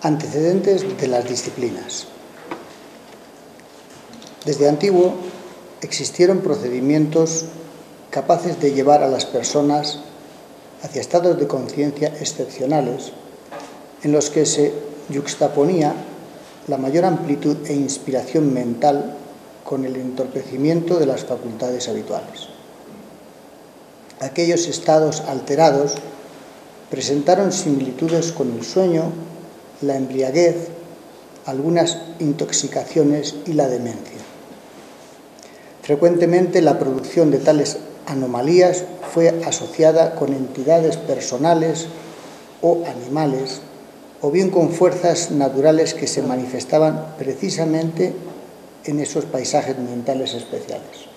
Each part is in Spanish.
Antecedentes de las disciplinas. Desde antiguo existieron procedimientos capaces de llevar a las personas hacia estados de conciencia excepcionales en los que se yuxtaponía la mayor amplitud e inspiración mental con el entorpecimiento de las facultades habituales. Aquellos estados alterados presentaron similitudes con el sueño, la embriaguez, algunas intoxicaciones y la demencia. Frecuentemente la producción de tales anomalías fue asociada con entidades personales o animales, o bien con fuerzas naturales que se manifestaban precisamente en esos paisajes mentales especiales.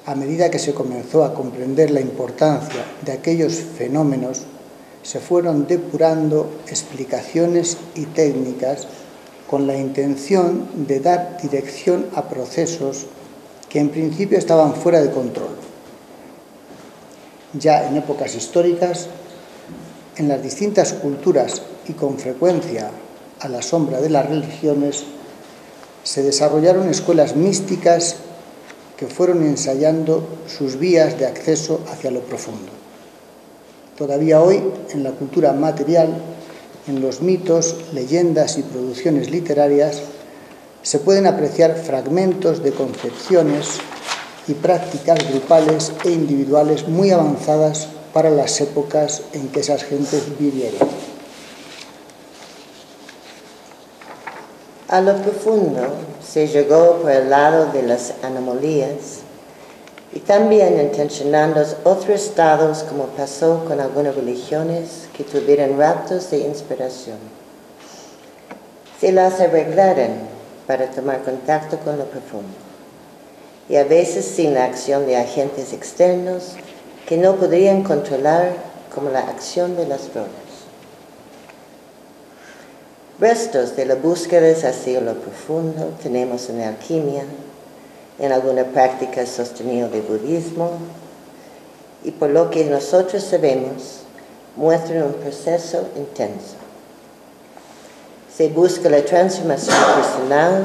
A medida que se comenzó a comprender la importancia de aquellos fenómenos, se fueron depurando explicaciones y técnicas con la intención de dar dirección a procesos que en principio estaban fuera de control. Ya en épocas históricas, en las distintas culturas y con frecuencia a la sombra de las religiones, se desarrollaron escuelas místicas que fueron ensayando sus vías de acceso hacia lo profundo. Todavía hoy, en la cultura material, en los mitos, leyendas y producciones literarias, se pueden apreciar fragmentos de concepciones y prácticas grupales e individuales muy avanzadas para las épocas en que esas gentes vivieron. A lo profundo se llegó por el lado de las anomalías y también intencionando otros estados, como pasó con algunas religiones que tuvieron raptos de inspiración. Se las arreglaron para tomar contacto con lo profundo, y a veces sin la acción de agentes externos que no podrían controlar, como la acción de las drogas. Restos de la búsqueda hacia lo profundo tenemos en la alquimia, en algunas prácticas sostenidas del budismo, y por lo que nosotros sabemos, muestran un proceso intenso. Se busca la transformación personal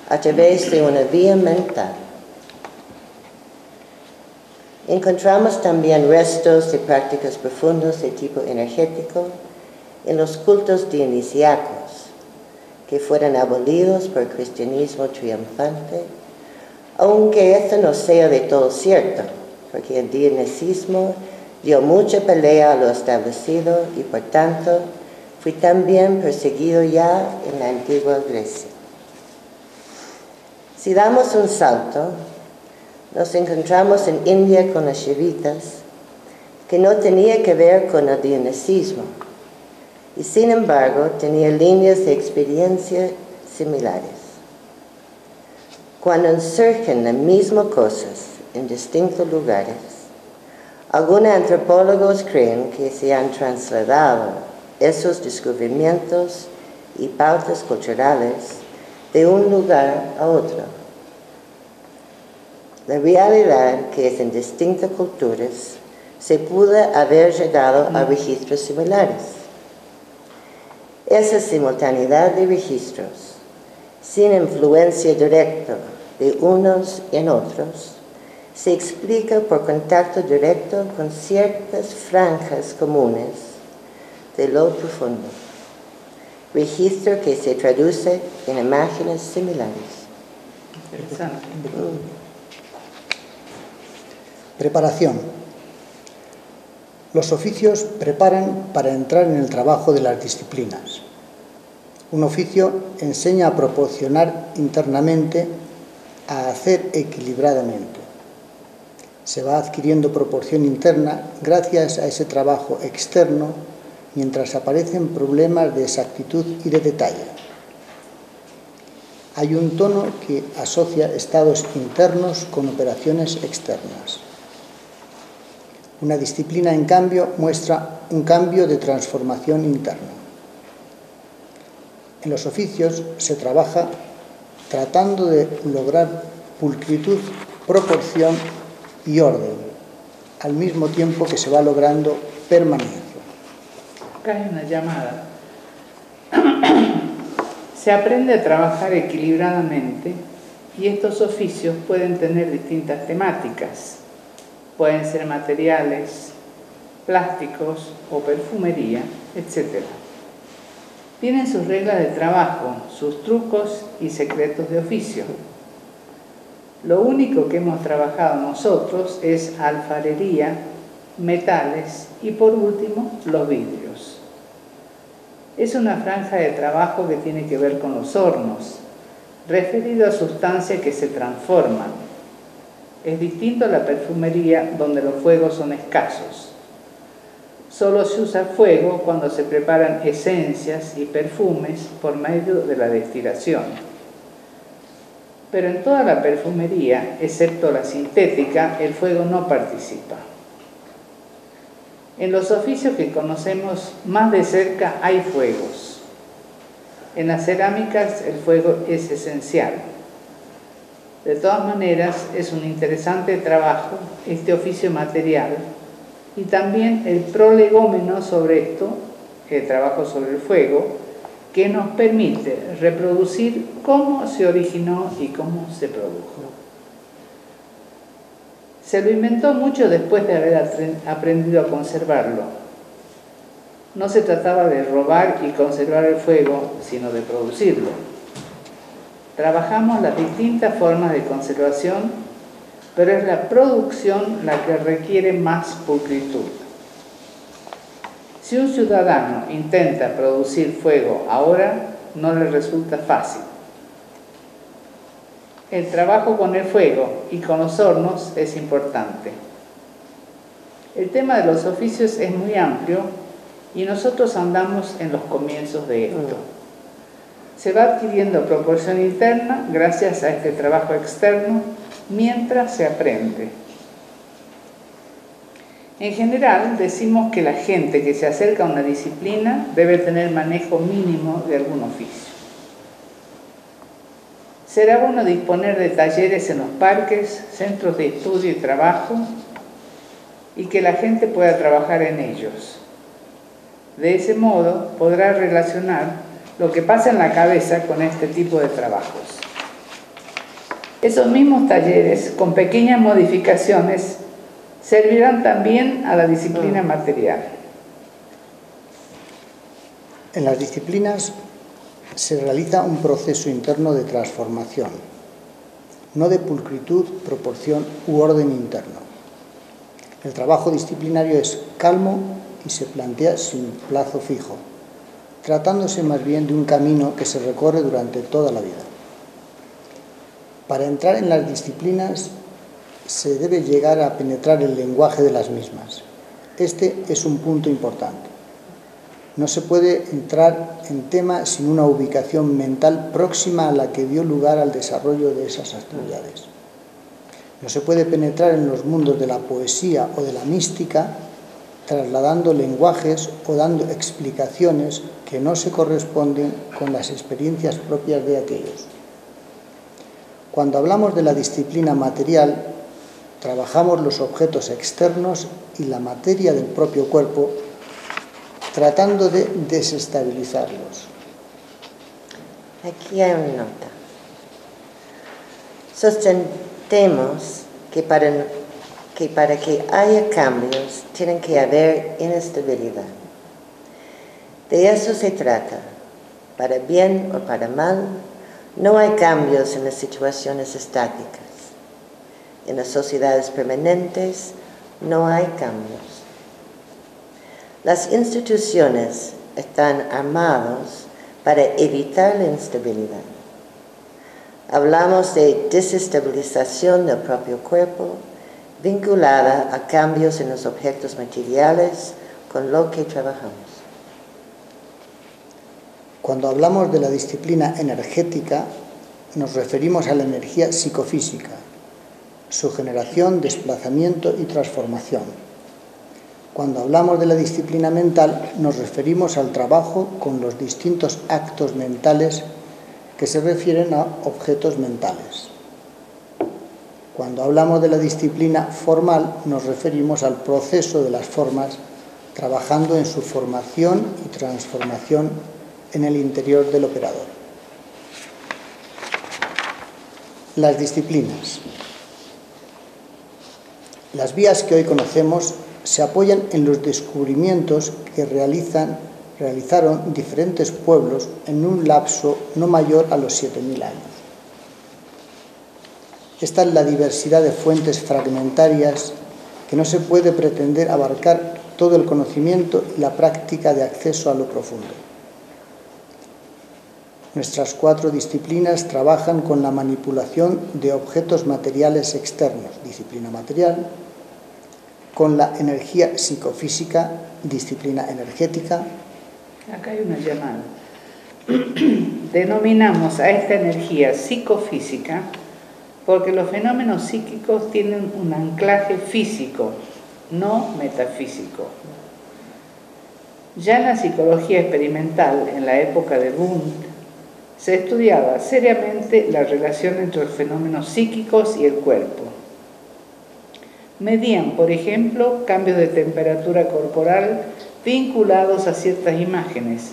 a través de una vía mental. Encontramos también restos de prácticas profundas de tipo energético en los cultos dionisíacos, que fueron abolidos por el cristianismo triunfante, aunque esto no sea de todo cierto, porque el dionisismo dio mucha pelea a lo establecido y por tanto fue también perseguido ya en la antigua Grecia. Si damos un salto, nos encontramos en India con las Shivitas, que no tenía que ver con el dionisismo, y sin embargo tenía líneas de experiencia similares. Cuando surgen las mismas cosas en distintos lugares, algunos antropólogos creen que se han trasladado esos descubrimientos y pautas culturales de un lugar a otro. La realidad que es en distintas culturas se pudo haber llegado a registros similares. Esa simultaneidad de registros, sin influencia directa de unos en otros, se explica por contacto directo con ciertas franjas comunes de lo profundo, registro que se traduce en imágenes similares. Interesante. Preparación. Los oficios preparan para entrar en el trabajo de las disciplinas. Un oficio enseña a proporcionar internamente, a hacer equilibradamente. Se va adquiriendo proporción interna gracias a ese trabajo externo, mientras aparecen problemas de exactitud y de detalle. Hay un tono que asocia estados internos con operaciones externas. Una disciplina, en cambio, muestra un cambio de transformación interna. En los oficios se trabaja tratando de lograr pulcritud, proporción y orden, al mismo tiempo que se va logrando permanencia. Acá hay una llamada. Se aprende a trabajar equilibradamente y estos oficios pueden tener distintas temáticas. Pueden ser materiales, plásticos o perfumería, etc. Tienen sus reglas de trabajo, sus trucos y secretos de oficio. Lo único que hemos trabajado nosotros es alfarería, metales y por último los vidrios. Es una franja de trabajo que tiene que ver con los hornos, referido a sustancias que se transforman. Es distinto a la perfumería donde los fuegos son escasos. Solo se usa fuego cuando se preparan esencias y perfumes por medio de la destilación. Pero en toda la perfumería, excepto la sintética, el fuego no participa. En los oficios que conocemos más de cerca hay fuegos. En las cerámicas el fuego es esencial. De todas maneras, es un interesante trabajo este oficio material y también el prolegómeno sobre esto, el trabajo sobre el fuego, que nos permite reproducir cómo se originó y cómo se produjo. Se lo inventó mucho después de haber aprendido a conservarlo. No se trataba de robar y conservar el fuego, sino de producirlo. Trabajamos las distintas formas de conservación, pero es la producción la que requiere más pulcritud. Si un ciudadano intenta producir fuego ahora, no le resulta fácil. El trabajo con el fuego y con los hornos es importante. El tema de los oficios es muy amplio y nosotros andamos en los comienzos de esto. Se va adquiriendo proporción interna gracias a este trabajo externo mientras se aprende. En general, decimos que la gente que se acerca a una disciplina debe tener manejo mínimo de algún oficio. Será bueno disponer de talleres en los parques, centros de estudio y trabajo, y que la gente pueda trabajar en ellos. De ese modo, podrá relacionar lo que pasa en la cabeza con este tipo de trabajos. Esos mismos talleres, con pequeñas modificaciones, servirán también a la disciplina material. En las disciplinas se realiza un proceso interno de transformación, no de pulcritud, proporción u orden interno. El trabajo disciplinario es calmo y se plantea sin plazo fijo, tratándose más bien de un camino que se recorre durante toda la vida. Para entrar en las disciplinas se debe llegar a penetrar el lenguaje de las mismas. Este es un punto importante. No se puede entrar en tema sin una ubicación mental próxima a la que dio lugar al desarrollo de esas actividades. No se puede penetrar en los mundos de la poesía o de la mística trasladando lenguajes o dando explicaciones que no se corresponden con las experiencias propias de aquellos. Cuando hablamos de la disciplina material, trabajamos los objetos externos y la materia del propio cuerpo, tratando de desestabilizarlos. Aquí hay una nota. Sostentemos que para que haya cambios tienen que haber inestabilidad. De eso se trata. Para bien o para mal, no hay cambios en las situaciones estáticas. En las sociedades permanentes no hay cambios. Las instituciones están armadas para evitar la instabilidad. Hablamos de desestabilización del propio cuerpo, vinculada a cambios en los objetos materiales con lo que trabajamos. Cuando hablamos de la disciplina energética, nos referimos a la energía psicofísica, su generación, desplazamiento y transformación. Cuando hablamos de la disciplina mental, nos referimos al trabajo con los distintos actos mentales que se refieren a objetos mentales. Cuando hablamos de la disciplina formal, nos referimos al proceso de las formas, trabajando en su formación y transformación en el interior del operador. Las disciplinas. Las vías que hoy conocemos se apoyan en los descubrimientos que realizaron diferentes pueblos en un lapso no mayor a los 7.000 años. Esta es la diversidad de fuentes fragmentarias que no se puede pretender abarcar todo el conocimiento y la práctica de acceso a lo profundo. Nuestras 4 disciplinas trabajan con la manipulación de objetos materiales externos, disciplina material, con la energía psicofísica, disciplina energética. Acá hay una llamada. Denominamos a esta energía psicofísica porque los fenómenos psíquicos tienen un anclaje físico, no metafísico. Ya en la psicología experimental, en la época de Wundt, se estudiaba seriamente la relación entre los fenómenos psíquicos y el cuerpo. Medían, por ejemplo, cambios de temperatura corporal vinculados a ciertas imágenes,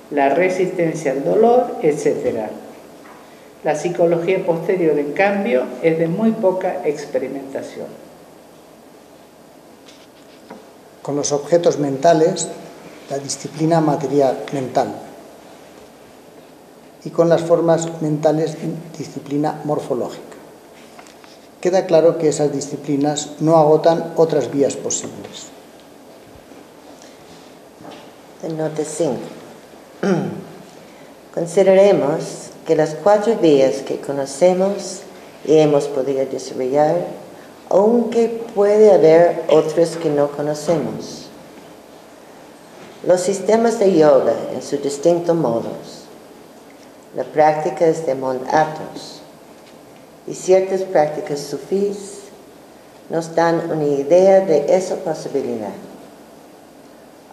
la resistencia al dolor, etc. La psicología posterior, en cambio, es de muy poca experimentación. Con los objetos mentales, la disciplina material mental. Y con las formas mentales, disciplina morfológica. Queda claro que esas disciplinas no agotan otras vías posibles. Nota 5. Consideremos que las 4 vías que conocemos y hemos podido desarrollar, aunque puede haber otras que no conocemos. Los sistemas de yoga en sus distintos modos, las prácticas de Mont Athos y ciertas prácticas sufís nos dan una idea de esa posibilidad,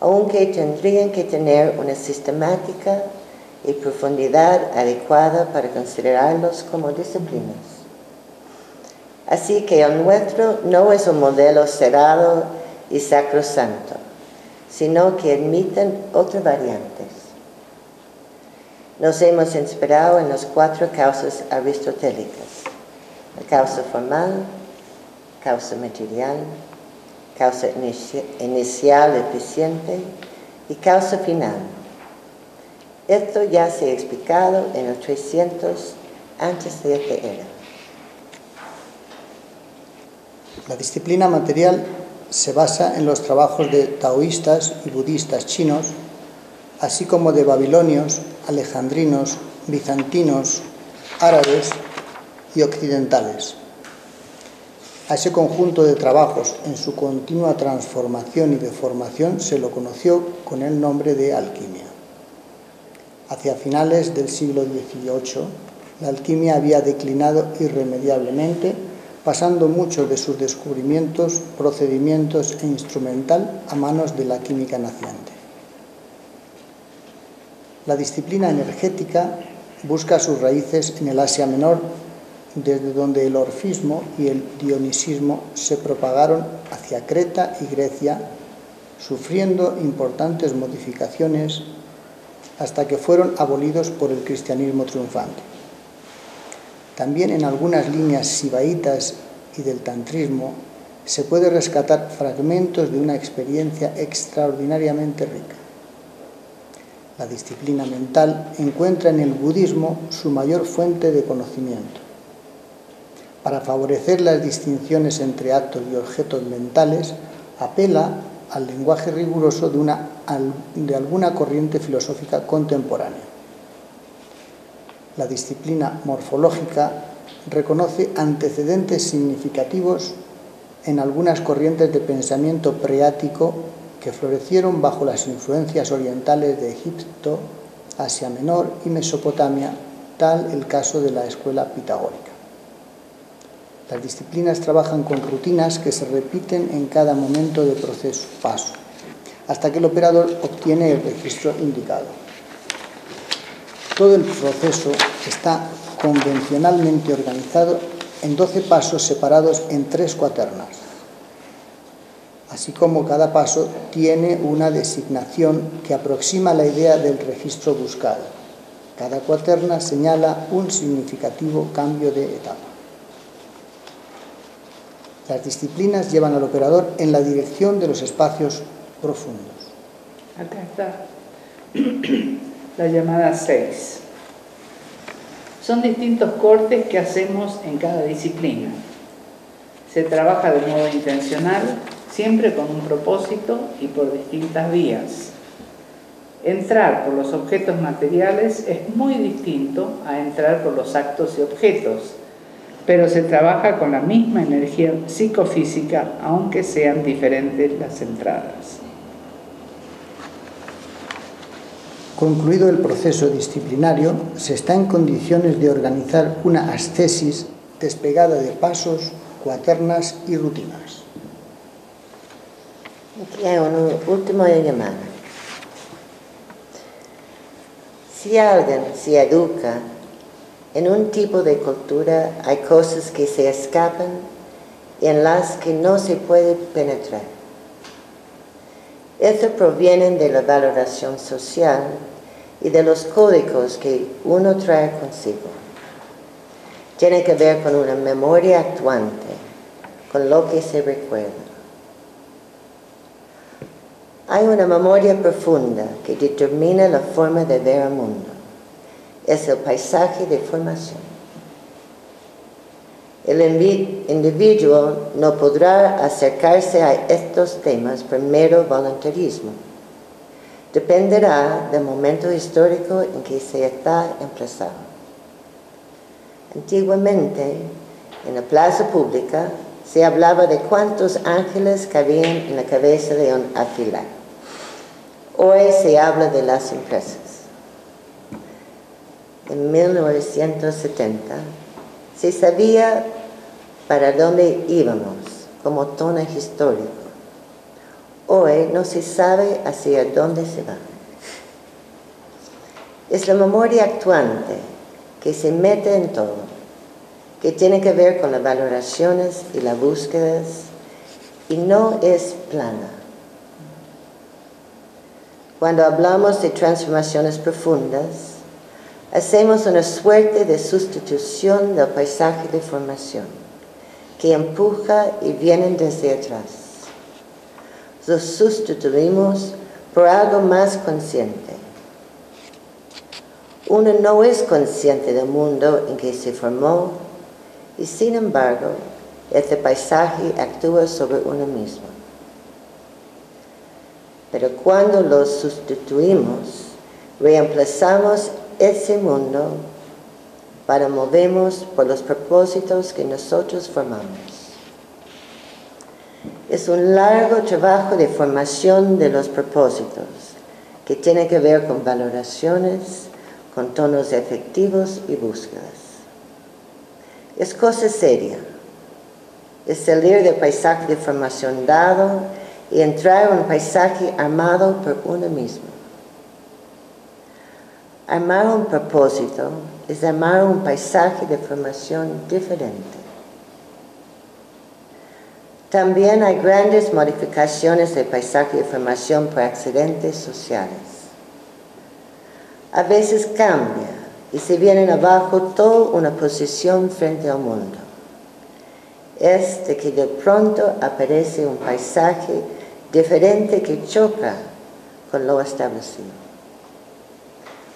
aunque tendrían que tener una sistemática y profundidad adecuada para considerarlos como disciplinas. Así que el nuestro no es un modelo cerrado y sacrosanto, sino que admiten otras variantes. Nos hemos inspirado en las 4 causas aristotélicas: la causa formal, causa material, causa inicial eficiente y causa final. Esto ya se ha explicado en el 300 antes de esta era. La disciplina material se basa en los trabajos de taoístas y budistas chinos, así como de babilonios, alejandrinos, bizantinos, árabes y occidentales. A ese conjunto de trabajos en su continua transformación y deformación se lo conoció con el nombre de alquimia. Hacia finales del siglo XVIII, la alquimia había declinado irremediablemente, pasando muchos de sus descubrimientos, procedimientos e instrumental a manos de la química naciente. La disciplina energética busca sus raíces en el Asia Menor, desde donde el orfismo y el dionisismo se propagaron hacia Creta y Grecia, sufriendo importantes modificaciones hasta que fueron abolidos por el cristianismo triunfante. También en algunas líneas sibaitas y del tantrismo se puede rescatar fragmentos de una experiencia extraordinariamente rica. La disciplina mental encuentra en el budismo su mayor fuente de conocimiento. Para favorecer las distinciones entre actos y objetos mentales, apela al lenguaje riguroso de alguna corriente filosófica contemporánea. La disciplina morfológica reconoce antecedentes significativos en algunas corrientes de pensamiento preático que florecieron bajo las influencias orientales de Egipto, Asia Menor y Mesopotamia, tal el caso de la escuela pitagórica. Las disciplinas trabajan con rutinas que se repiten en cada momento de proceso, paso, hasta que el operador obtiene el registro indicado. Todo el proceso está convencionalmente organizado en 12 pasos separados en 3 cuaternas, así como cada paso tiene una designación que aproxima la idea del registro buscado. Cada cuaterna señala un significativo cambio de etapa. Las disciplinas llevan al operador en la dirección de los espacios profundos. Acá está la llamada 6. Son distintos cortes que hacemos en cada disciplina. Se trabaja de modo intencional, siempre con un propósito y por distintas vías. Entrar por los objetos materiales es muy distinto a entrar por los actos y objetos, pero se trabaja con la misma energía psicofísica, aunque sean diferentes las entradas. Concluido el proceso disciplinario, se está en condiciones de organizar una ascesis despegada de pasos, cuaternas y rutinas. Aquí hay una última llamada. Si alguien se educa en un tipo de cultura, hay cosas que se escapan y en las que no se puede penetrar. Esto proviene de la valoración social y de los códigos que uno trae consigo. Tiene que ver con una memoria actuante, con lo que se recuerda. Hay una memoria profunda que determina la forma de ver el mundo. Es el paisaje de formación. El individuo no podrá acercarse a estos temas por mero voluntarismo. Dependerá del momento histórico en que se está emplazado. Antiguamente, en la plaza pública, se hablaba de cuántos ángeles cabían en la cabeza de un alfiler. Hoy se habla de las empresas. En 1970 se sabía para dónde íbamos como tono histórico. Hoy no se sabe hacia dónde se va. Es la memoria actuante que se mete en todo, que tiene que ver con las valoraciones y las búsquedas, y no es plana. Cuando hablamos de transformaciones profundas, hacemos una suerte de sustitución del paisaje de formación, que empuja y viene desde atrás. Lo sustituimos por algo más consciente. Uno no es consciente del mundo en que se formó y, sin embargo, este paisaje actúa sobre uno mismo. Pero cuando lo sustituimos, reemplazamos ese mundo para movernos por los propósitos que nosotros formamos. Es un largo trabajo de formación de los propósitos que tiene que ver con valoraciones, con tonos efectivos y búsquedas. Es cosa seria. Es salir del paisaje de formación dado y entrar en un paisaje armado por uno mismo. Armar un propósito es armar un paisaje de formación diferente. También hay grandes modificaciones del paisaje de formación por accidentes sociales. A veces cambia y se viene abajo toda una posición frente al mundo. Es de que de pronto aparece un paisaje diferente que choca con lo establecido.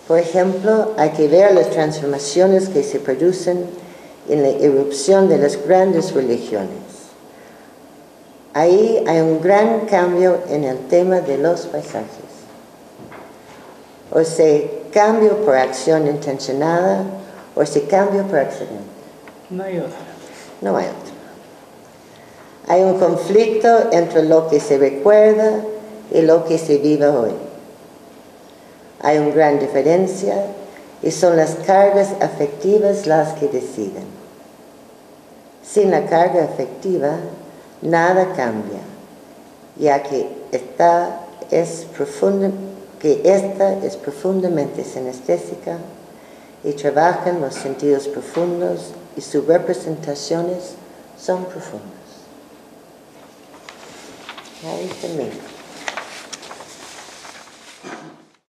Por ejemplo, hay que ver las transformaciones que se producen en la irrupción de las grandes religiones. Ahí hay un gran cambio en el tema de los paisajes. O se cambio por acción intencionada o se cambio por accidente. No hay otra. No hay otra. Hay un conflicto entre lo que se recuerda y lo que se vive hoy. Hay una gran diferencia y son las cargas afectivas las que deciden. Sin la carga afectiva, nada cambia, ya que esta es profundamente sinestésica y trabaja en los sentidos profundos y sus representaciones son profundas. Ahí termino.